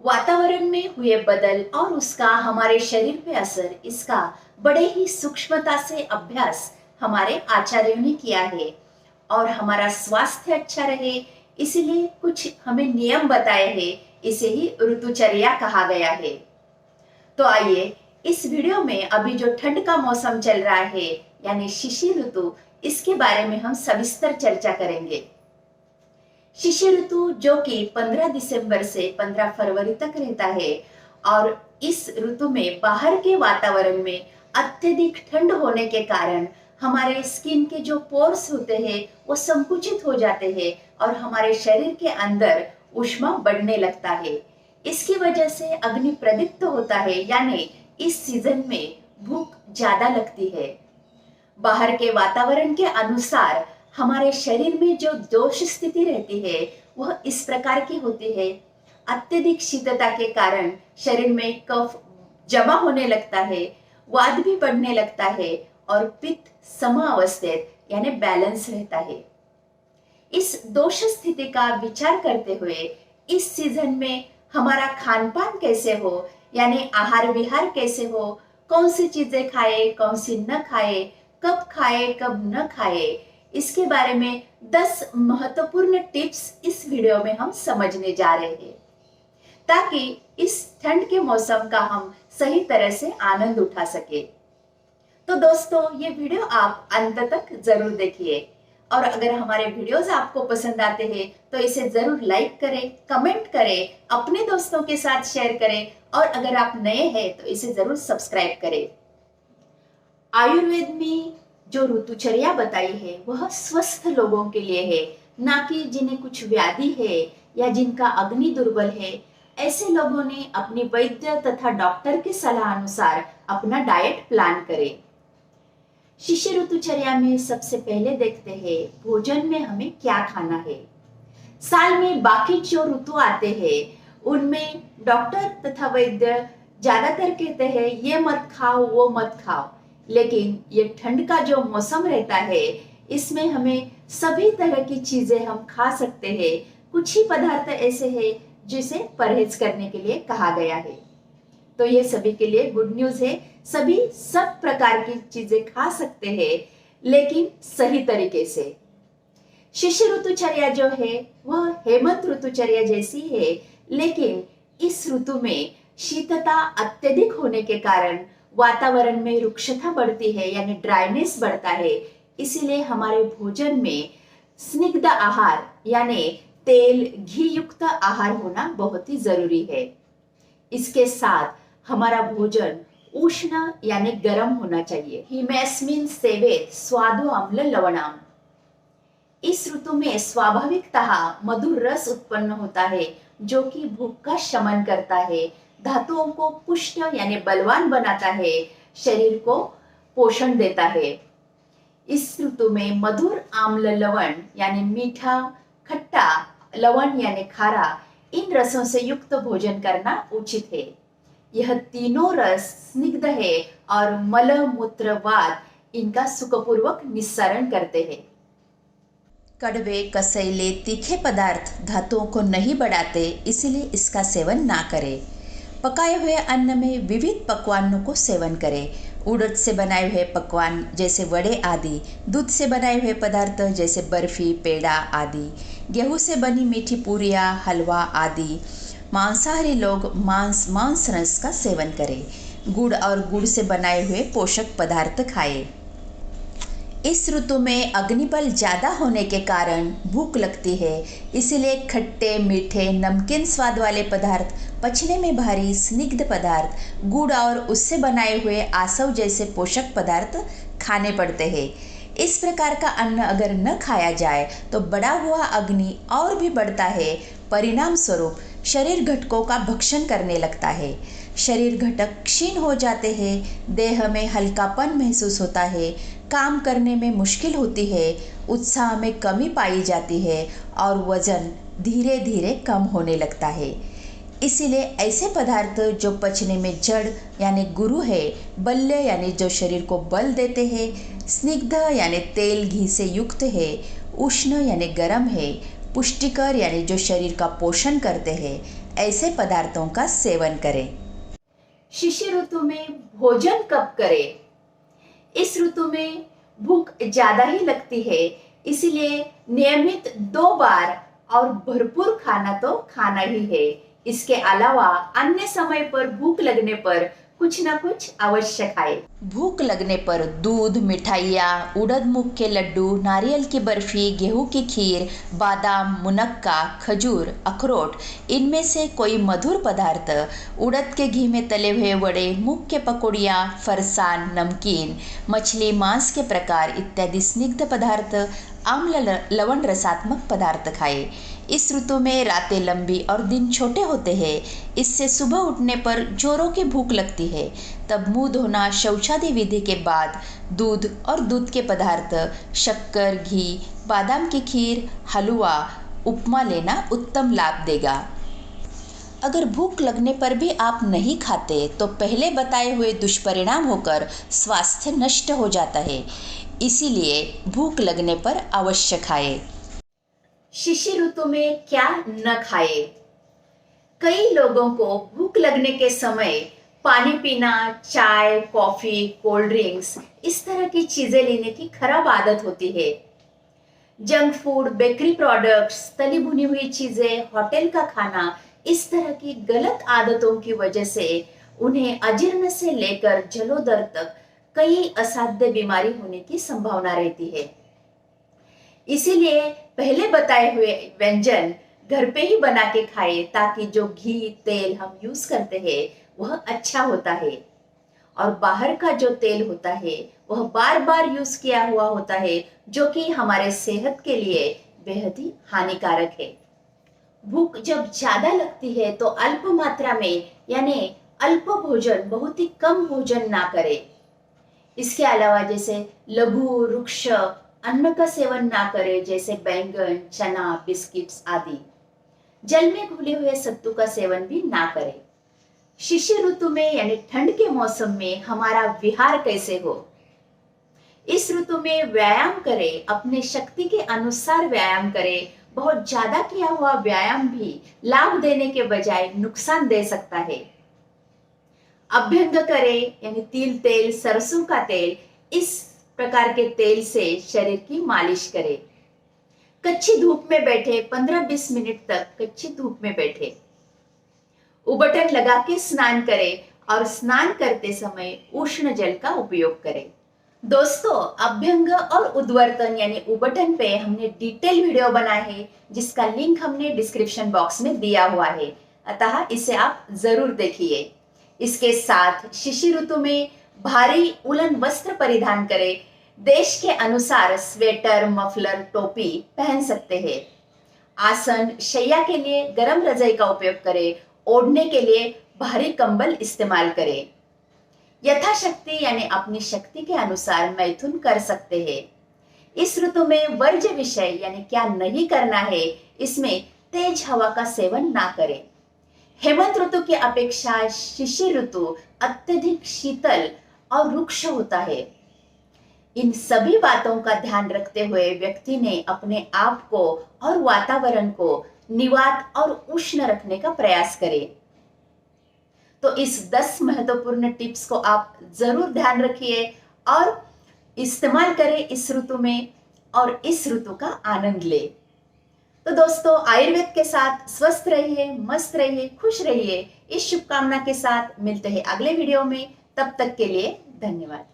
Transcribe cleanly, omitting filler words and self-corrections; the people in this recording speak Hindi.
वातावरण में हुए बदल और उसका हमारे शरीर पे असर, इसका बड़े ही सूक्ष्मता से अभ्यास हमारे आचार्यों ने किया है। और हमारा स्वास्थ्य अच्छा रहे इसलिए कुछ हमें नियम बताए हैं। इसे ही ऋतुचर्या कहा गया है। तो आइए इस वीडियो में अभी जो ठंड का मौसम चल रहा है यानी शिशिर ऋतु, इसके बारे में हम सविस्तर चर्चा करेंगे। शिशिर ऋतु जो कि 15 दिसंबर से 15 फरवरी तक रहता है और इस ऋतु में बाहर के वातावरण में अत्यधिक ठंड होने के कारण हमारे स्किन के जो पोर्स होते हैं वो संकुचित हो जाते हैं और हमारे शरीर के अंदर ऊष्मा बढ़ने लगता है। इसकी वजह से अग्नि प्रदीप्त होता है, यानी इस सीजन में भूख ज्यादा लगती है। बाहर के वातावरण के अनुसार हमारे शरीर में जो दोष स्थिति रहती है वह इस प्रकार की होती है। अत्यधिक शीतलता के कारण शरीर में कफ जमा होने लगता है, वात भी बढ़ने लगता है और पित्त समावस्थित यानी बैलेंस रहता है। इस दोष स्थिति का विचार करते हुए इस सीजन में हमारा खान पान कैसे हो, यानी आहार विहार कैसे हो, कौन सी चीजें खाए कौन सी न खाए, कब खाए कब न खाए, इसके बारे में 10 महत्वपूर्ण टिप्स इस वीडियो में हम समझने जा रहे हैं, ताकि इस ठंड के मौसम का हम सही तरह से आनंद उठा सके। तो दोस्तों, ये वीडियो आप अंत तक जरूर देखिए और अगर हमारे वीडियोस आपको पसंद आते हैं तो इसे जरूर लाइक करें, कमेंट करें, अपने दोस्तों के साथ शेयर करें और अगर आप नए हैं तो इसे जरूर सब्सक्राइब करें। आयुर्वेद में जो ऋतुचर्या बताई है वह स्वस्थ लोगों के लिए है, ना कि जिन्हें कुछ व्याधि है या जिनका अग्नि दुर्बल है। ऐसे लोगों ने अपनी वैद्य तथा डॉक्टर की सलाह अनुसार अपना डाइट प्लान करें। शिशिर ऋतुचर्या में सबसे पहले देखते हैं भोजन में हमें क्या खाना है। साल में बाकी जो ऋतु आते हैं उनमें डॉक्टर तथा वैद्य ज्यादातर कहते हैं ये मत खाओ वो मत खाओ, लेकिन ये ठंड का जो मौसम रहता है इसमें हमें सभी तरह की चीजें हम खा सकते हैं। कुछ ही पदार्थ ऐसे हैं जिसे परहेज करने के लिए कहा गया है। तो ये सभी के लिए गुड न्यूज है, सभी सब प्रकार की चीजें खा सकते हैं लेकिन सही तरीके से। शिशिर ऋतुचर्या जो है वह हेमंत ऋतुचर्या जैसी है, लेकिन इस ऋतु में शीतलता अत्यधिक होने के कारण वातावरण में रुक्षता बढ़ती है यानी ड्राइनेस बढ़ता है। इसीलिए हमारे भोजन में स्निग्ध आहार यानी तेल घी युक्त आहार होना बहुत ही जरूरी है। इसके साथ हमारा भोजन उष्ण यानी गर्म होना चाहिए। हिमैस्मिन सेवेत स्वादु अम्ल लवणम। इस ऋतु में स्वाभाविकतः मधुर रस उत्पन्न होता है जो कि भूख का शमन करता है, धातुओं को पुष्ट यानी बलवान बनाता है, शरीर को पोषण देता है। इस ऋतु में मधुर आम्ल लवण यानी मीठा, खट्टा, लवण यानी खारा, इन रसों से युक्त भोजन करना उचित है। यह तीनों रस स्निग्ध है और मल मूत्र वात इनका सुखपूर्वक निस्सरण करते हैं। कड़वे, कसैले, तीखे पदार्थ धातुओं को नहीं बढ़ाते, इसलिए इसका सेवन ना करें। पकाए हुए अन्न में विविध पकवानों को सेवन करें। उड़द से बनाए हुए पकवान जैसे वड़े आदि, दूध से बनाए हुए पदार्थ जैसे बर्फी, पेड़ा आदि, गेहूं से बनी मीठी पूरियाँ, हलवा आदि। मांसाहारी लोग मांस रस का सेवन करें। गुड़ और गुड़ से बनाए हुए पोषक पदार्थ खाएं। इस ऋतु में अग्निबल ज्यादा होने के कारण भूख लगती है, इसीलिए खट्टे, मीठे, नमकीन स्वाद वाले पदार्थ, पचने में भारी स्निग्ध पदार्थ, गुड़ और उससे बनाए हुए आसव जैसे पोषक पदार्थ खाने पड़ते हैं। इस प्रकार का अन्न अगर न खाया जाए तो बढ़ा हुआ अग्नि और भी बढ़ता है, परिणाम स्वरूप शरीर घटकों का भक्षण करने लगता है। शरीर घटक क्षीण हो जाते हैं, देह में हल्कापन महसूस होता है, काम करने में मुश्किल होती है, उत्साह में कमी पाई जाती है और वजन धीरे धीरे कम होने लगता है। इसीलिए ऐसे पदार्थ जो पचने में जड़ यानी गुरु है, बल्य यानी जो शरीर को बल देते हैं, स्निग्ध यानी तेल घी से युक्त है, उष्ण यानी गर्म है, पुष्टिकर यानी जो शरीर का पोषण करते हैं, ऐसे पदार्थों का सेवन करें। शिशिर ऋतु में भोजन कब करें? इस ऋतु में भूख ज्यादा ही लगती है, इसलिए नियमित 2 बार और भरपूर खाना तो खाना ही है। इसके अलावा अन्य समय पर भूख लगने पर कुछ ना कुछ अवश्य खाए। भूख लगने पर दूध, मिठाइयाँ, उड़द मूंग के लड्डू, नारियल की बर्फी, गेहूं की खीर, बादाम, मुनक्का, खजूर, अखरोट, इनमें से कोई मधुर पदार्थ, उड़द के घी में तले हुए वड़े, मूंग के पकौड़ियाँ, फरसान, नमकीन, मछली, मांस के प्रकार इत्यादि स्निग्ध पदार्थ, आम्ल लवण रसात्मक पदार्थ खाए। इस ऋतु में रातें लंबी और दिन छोटे होते हैं, इससे सुबह उठने पर जोरों की भूख लगती है। तब मुंह धोना, शौचादि विधि के बाद दूध और दूध के पदार्थ, शक्कर, घी, बादाम की खीर, हलवा, उपमा लेना उत्तम लाभ देगा। अगर भूख लगने पर भी आप नहीं खाते तो पहले बताए हुए दुष्परिणाम होकर स्वास्थ्य नष्ट हो जाता है, इसीलिए भूख लगने पर अवश्य खाएं। शिशिर ऋतु में क्या न खाए? कई लोगों को भूख लगने के समय पानी पीना, चाय, कॉफी, कोल्ड ड्रिंक्स, इस तरह की चीजें लेने की खराब आदत होती है। जंक फूड, बेकरी प्रोडक्ट्स, तली भुनी हुई चीजें, होटल का खाना, इस तरह की गलत आदतों की वजह से उन्हें अजीर्ण से लेकर जलोदर तक कई असाध्य बीमारी होने की संभावना रहती है। इसीलिए पहले बताए हुए व्यंजन घर पे ही बना के खाए, ताकि जो घी, तेल हम यूज करते हैं वह अच्छा होता है, और बाहर का जो तेल होता है वह बार बार यूज किया हुआ होता है, जो कि हमारे सेहत के लिए बेहद ही हानिकारक है। भूख जब ज्यादा लगती है तो अल्प मात्रा में यानी अल्प भोजन, बहुत ही कम भोजन ना करें। इसके अलावा जैसे लघु रुक्ष अन्न का सेवन ना करें, जैसे बैंगन, चना, बिस्किट्स आदि। जल में घुले हुए सत्तू का सेवन भी ना करें। शिशिर ऋतु में यानी ठंड के मौसम में हमारा विहार कैसे हो? इस ऋतु में व्यायाम करें, अपने शक्ति के अनुसार व्यायाम करें। बहुत ज्यादा किया हुआ व्यायाम भी लाभ देने के बजाय नुकसान दे सकता है। अभ्यंग करें, यानी तिल तेल, सरसों का तेल, इस प्रकार के तेल से शरीर की मालिश करें। कच्ची धूप में बैठे 15-20 मिनट तक कच्ची धूप में बैठे, उबटन लगा के स्नान करें और स्नान करते समय उष्ण जल का उपयोग करें। दोस्तों, अभ्यंग और उद्वर्तन यानी उबटन पे हमने डिटेल वीडियो बनाए है, जिसका लिंक हमने डिस्क्रिप्शन बॉक्स में दिया हुआ है, अतः इसे आप जरूर देखिए। इसके साथ शिशिर ऋतु में भारी उलन वस्त्र परिधान करें। देश के अनुसार स्वेटर, मफलर, टोपी पहन सकते हैं। आसन, शैया के लिए गर्म रजाई का उपयोग करें। ओढ़ने के लिए भारी कंबल इस्तेमाल करें। यथाशक्ति यानी अपनी शक्ति के अनुसार मैथुन कर सकते हैं। इस ऋतु में वर्ज्य विषय यानी क्या नहीं करना है, इसमें तेज हवा का सेवन ना करें। हेमंत ऋतु की अपेक्षा शिशिर ऋतु अत्यधिक शीतल और रुक्ष होता है। इन सभी बातों का ध्यान रखते हुए व्यक्ति ने अपने आप को और वातावरण को निवात और उष्ण रखने का प्रयास करें। तो इस 10 महत्वपूर्ण टिप्स को आप जरूर ध्यान रखिए और इस्तेमाल करें इस ऋतु में, और इस ऋतु का आनंद ले। तो दोस्तों, आयुर्वेद के साथ स्वस्थ रहिए, मस्त रहिए, खुश रहिए। इस शुभकामना के साथ मिलते हैं अगले वीडियो में। तब तक के लिए धन्यवाद।